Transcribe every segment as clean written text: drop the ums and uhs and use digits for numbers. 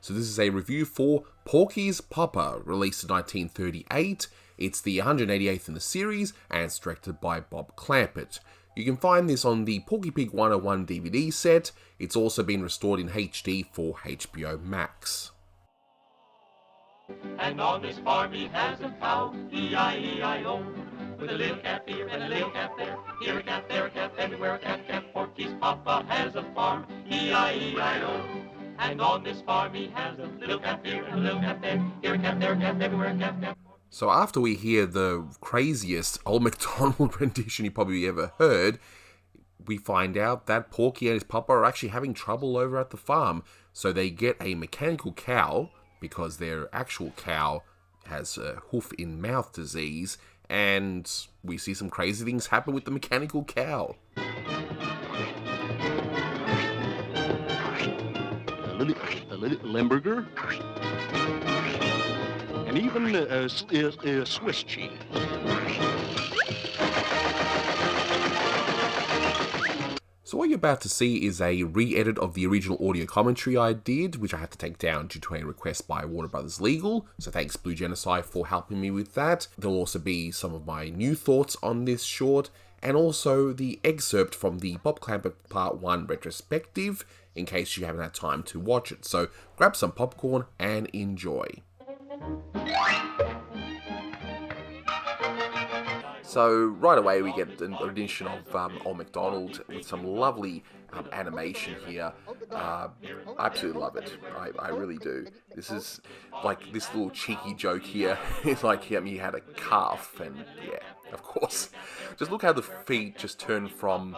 So this is a review for Porky's Poppa, released in 1938. It's the 188th in the series, and it's directed by Bob Clampett. You can find this on the Porky Pig 101 DVD set. It's also been restored in HD for HBO Max. And on this farm he has a cow, E-I-E-I-O. With a little calf here and a little calf there, here a calf, there a calf, everywhere a calf, calf. Porky's Poppa has a farm, E-I-E-I-O. And on this farm he has a little calf here and a little calf there, here a calf, there a calf, everywhere a calf, calf. So after we hear the craziest Old McDonald rendition you probably ever heard, we find out that Porky and his Poppa are actually having trouble over at the farm. So they get a mechanical cow, because their actual cow has a hoof-in-mouth disease, and we see some crazy things happen with the mechanical cow. A little Limburger, and even a Swiss cheese. So what you're about to see is a re-edit of the original audio commentary I did, which I had to take down due to a request by Warner Brothers Legal, so thanks Blue Genocide for helping me with that. There'll also be some of my new thoughts on this short, and also the excerpt from the Bob Clampett Part 1 Retrospective, in case you haven't had time to watch it. So grab some popcorn and enjoy. So right away we get an edition of Old McDonald with some lovely animation here. I absolutely love it. I really do. This is like this little cheeky joke here. It's like he had a calf, and yeah, of course. Just look how the feet just turn from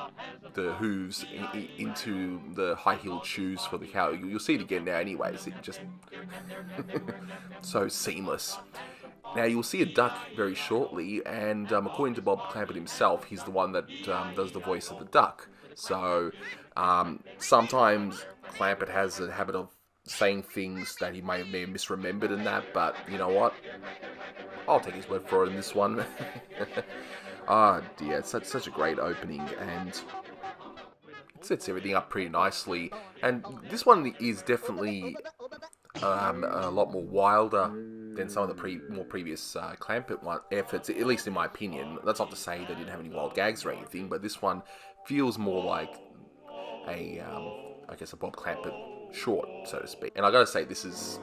the hooves into the high-heeled shoes for the cow. You'll see it again now anyways. It just so seamless. Now, you'll see a duck very shortly, and according to Bob Clampett himself, he's the one that does the voice of the duck. So, sometimes Clampett has a habit of saying things that he may have misremembered in that, but you know what? I'll take his word for it in this one. Ah, dear, it's such a great opening, and it sets everything up pretty nicely. And this one is definitely a lot more wilder than some of the more previous Clampett efforts, at least in my opinion. That's not to say they didn't have any wild gags or anything, but this one feels more like a Bob Clampett short, so to speak. And I gotta say, this is,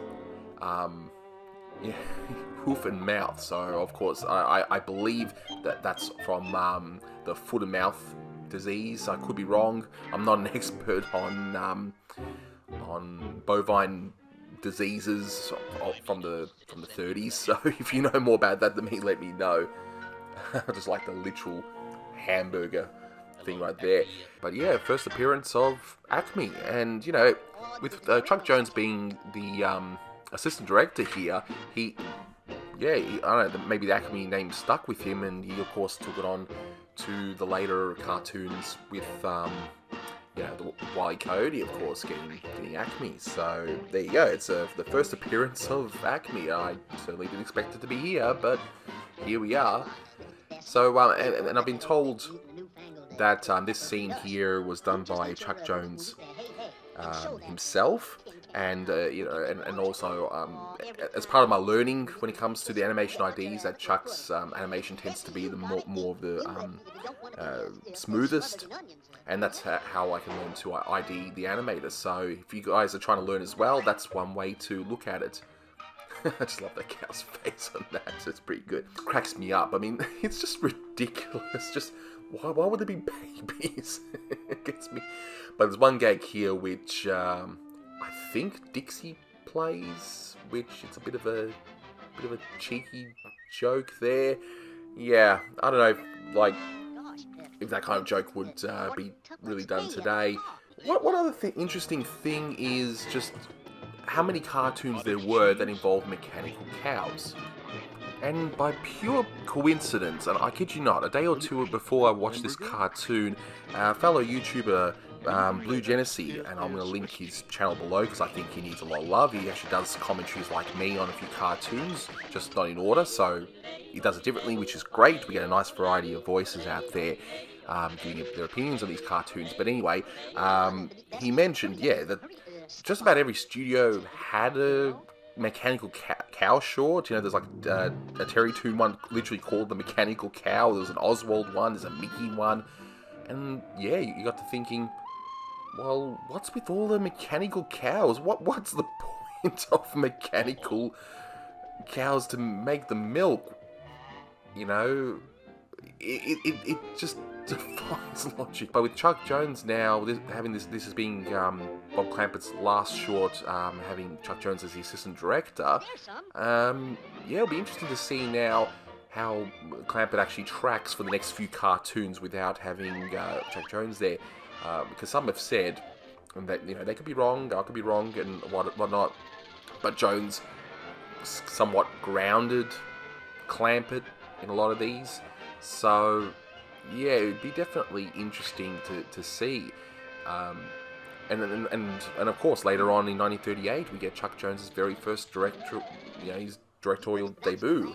hoof and mouth, so of course, I believe that that's from the foot and mouth disease. I could be wrong. I'm not an expert on bovine diseases from the 30s, so if you know more about that than me, let me know. I just like the literal hamburger thing right there. But yeah, first appearance of Acme, and you know, with Chuck Jones being the assistant director here, I don't know, maybe the Acme name stuck with him, and he of course took it on to the later cartoons with the Wile E. Coyote, of course, getting Acme. So there you go. It's the first appearance of Acme. I certainly didn't expect it to be here, but here we are. So and I've been told that this scene here was done by Chuck Jones himself, and and also as part of my learning when it comes to the animation IDs, that Chuck's animation tends to be the more of the smoothest. And that's how I can learn to ID the animator. So if you guys are trying to learn as well, that's one way to look at it. I just love that cow's face on that. It's pretty good. It cracks me up. I mean, it's just ridiculous. Just why would there be babies? It gets me. But there's one gag here which I think Dixie plays, which it's a bit of a cheeky joke there. Yeah, I don't know. Like, if that kind of joke would be really done today. One other interesting thing is just how many cartoons there were that involved mechanical cows. And by pure coincidence, and I kid you not, a day or two before I watched this cartoon, fellow YouTuber Blue Genocide, and I'm going to link his channel below because I think he needs a lot of love. He actually does commentaries like me on a few cartoons, just not in order, so he does it differently, which is great. We get a nice variety of voices out there giving their opinions on these cartoons. But anyway, he mentioned, that just about every studio had a mechanical cow short. You know, there's like a Terry Toon one literally called the Mechanical Cow. There was an Oswald one, there's a Mickey one. And yeah, you got to thinking, well, what's with all the mechanical cows? What's the point of mechanical cows to make the milk? You know, it just defies logic. But with Chuck Jones now having this as being Bob Clampett's last short, having Chuck Jones as the assistant director, yeah, it'll be interesting to see now how Clampett actually tracks for the next few cartoons without having Chuck Jones there, because some have said that, you know, they could be wrong, I could be wrong, and whatnot, but Jones somewhat grounded Clampett in a lot of these, so yeah, it'd be definitely interesting to see. And of course, later on in 1938, we get Chuck Jones's very first his directorial debut.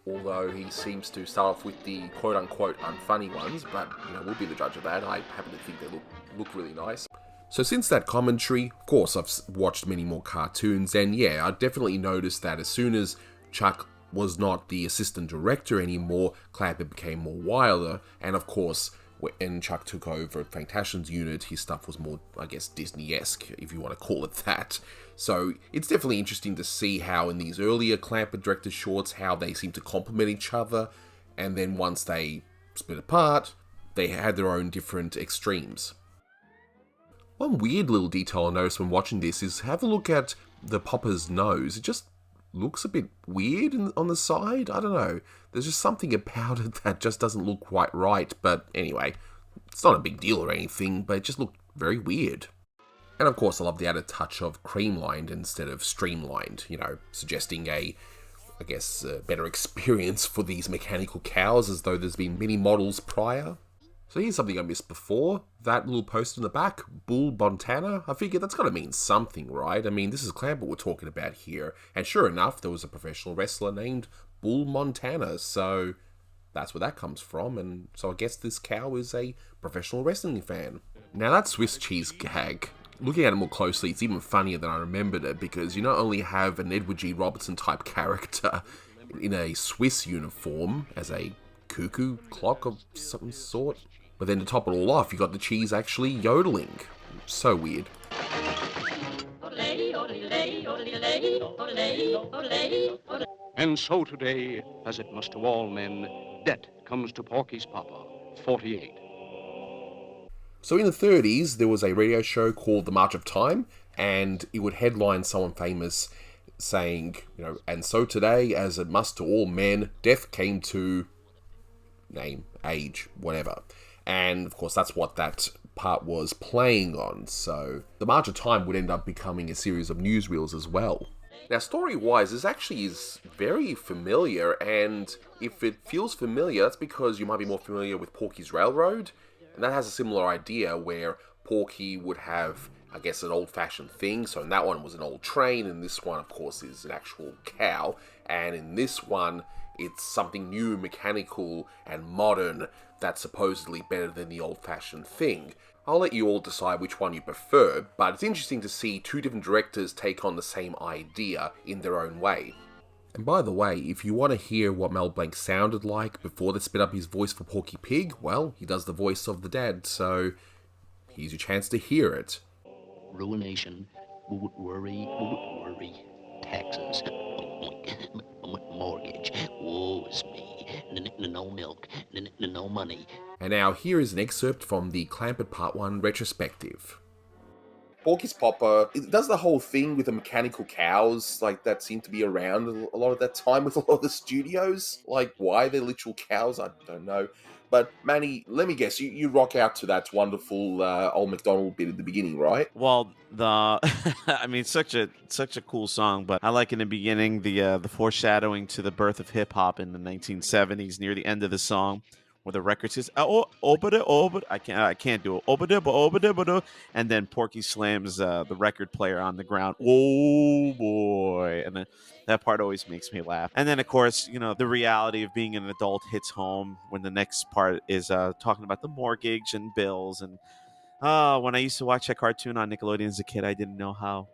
Although he seems to start off with the quote-unquote unfunny ones, but, you know, we'll be the judge of that. I happen to think they look really nice. So since that commentary, of course, I've watched many more cartoons, and yeah, I definitely noticed that as soon as Chuck was not the assistant director anymore, Clampett became more wilder, and of course, when Chuck took over Frank Tashlon's unit, his stuff was more, I guess, Disney-esque, if you want to call it that. So it's definitely interesting to see how in these earlier Clampett director shorts, how they seem to complement each other, and then once they split apart, they had their own different extremes. One weird little detail I noticed when watching this is have a look at the Poppa's nose. It just looks a bit weird on the side. I don't know. There's just something about it that just doesn't look quite right. But anyway, it's not a big deal or anything, but it just looked very weird. And of course, I love the added touch of Creamlined instead of Streamlined, you know, suggesting a better experience for these mechanical cows, as though there's been many models prior. So here's something I missed before. That little post in the back, Bull Montana. I figured that's got to mean something, right? I mean, this is Clampett we're talking about here. And sure enough, there was a professional wrestler named Bull Montana. So that's where that comes from. And so I guess this cow is a professional wrestling fan. Now that Swiss cheese gag, looking at it more closely, it's even funnier than I remembered it, because you not only have an Edward G. Robertson type character in a Swiss uniform as a cuckoo clock of some sort, but then to top it all off, you got the cheese actually yodeling. So weird. And so today, as it must to all men, debt comes to Porky's Poppa, 48. So in the 30s, there was a radio show called The March of Time, and it would headline someone famous saying, you know, and so today, as it must to all men, death came to name, age, whatever. And of course, that's what that part was playing on. So The March of Time would end up becoming a series of newsreels as well. Now, story-wise, this actually is very familiar, and if it feels familiar, that's because you might be more familiar with Porky's Railroad, and that has a similar idea where Porky would have, I guess, an old-fashioned thing. So in that one was an old train, and this one, of course, is an actual cow. And in this one, it's something new, mechanical, and modern that's supposedly better than the old-fashioned thing. I'll let you all decide which one you prefer, but it's interesting to see two different directors take on the same idea in their own way. And by the way, if you want to hear what Mel Blanc sounded like before they spit up his voice for Porky Pig, well, he does the voice of the dad, so here's your chance to hear it. Ruination, worry, taxes, mortgage, woe is me, no milk, no money. And now here is an excerpt from the Clampett Part 1 Retrospective. Porky's Poppa, it does the whole thing with the mechanical cows, like, that seem to be around a lot of that time with a lot of the studios. Like, why they're literal cows, I don't know. But, Manny, let me guess, you rock out to that wonderful old McDonald bit at the beginning, right? Well, I mean, such a cool song, but I like in the beginning the foreshadowing to the birth of hip hop in the 1970s near the end of the song, where the record says I can't do it, and then Porky slams the record player on the ground. Oh boy! And then that part always makes me laugh. And then of course, you know, the reality of being an adult hits home when the next part is talking about the mortgage and bills and When I used to watch that cartoon on Nickelodeon as a kid, I didn't know how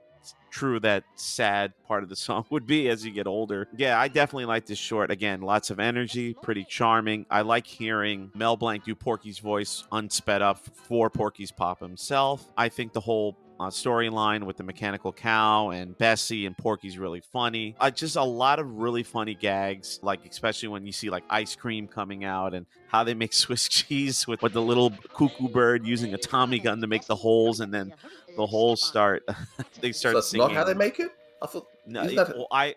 true that sad part of the song would be as you get older. Yeah, I definitely like this short. Again, lots of energy, pretty charming. I like hearing Mel Blanc do Porky's voice unsped up for Porky's Pop himself. I think the whole storyline with the mechanical cow and Bessie and Porky's really funny. Just a lot of really funny gags, like especially when you see like ice cream coming out and how they make Swiss cheese with the little cuckoo bird using a Tommy gun to make the holes, and then the holes start they So start that's not how they singing. make it? I thought, No, isn't that...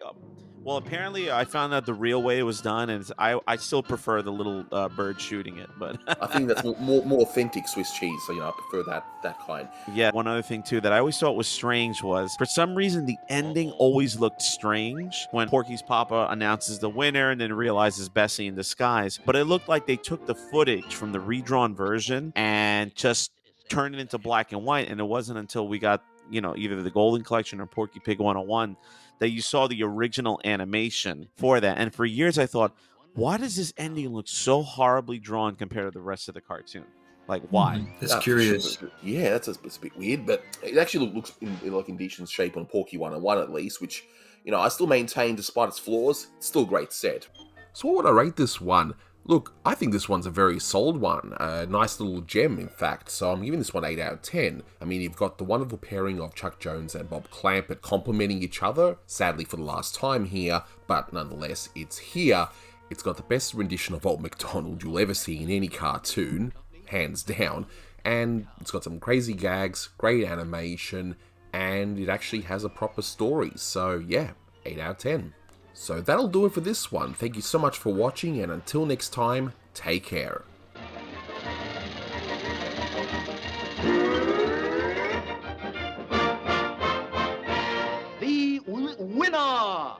well, apparently I found out the real way it was done, and I still prefer the little bird shooting it. But I think that's more authentic Swiss cheese, so, I prefer that kind. yeah, one other thing too that I always thought was strange was for some reason the ending always looked strange when Porky's Papa announces the winner and then realizes Bessie in disguise. But it looked like they took the footage from the redrawn version and just turned it into black and white, and it wasn't until we got either the Golden Collection or Porky Pig 101 that you saw the original animation for that. And for years I thought, why does this ending look so horribly drawn compared to the rest of the cartoon? Like, why? That's For curious. sure. Yeah, it's a bit weird, but it actually looks in like in decent shape on Porky 101 at least, which, I still maintain despite its flaws, it's still a great set. So what would I rate this one? Look, I think this one's a very solid one, a nice little gem in fact, so I'm giving this one 8 out of 10. I mean, you've got the wonderful pairing of Chuck Jones and Bob Clampett complementing each other, sadly for the last time here, but nonetheless, it's here. It's got the best rendition of Old McDonald you'll ever see in any cartoon, hands down, and it's got some crazy gags, great animation, and it actually has a proper story, so yeah, 8 out of 10. So that'll do it for this one. Thank you so much for watching, and until next time, take care. The winner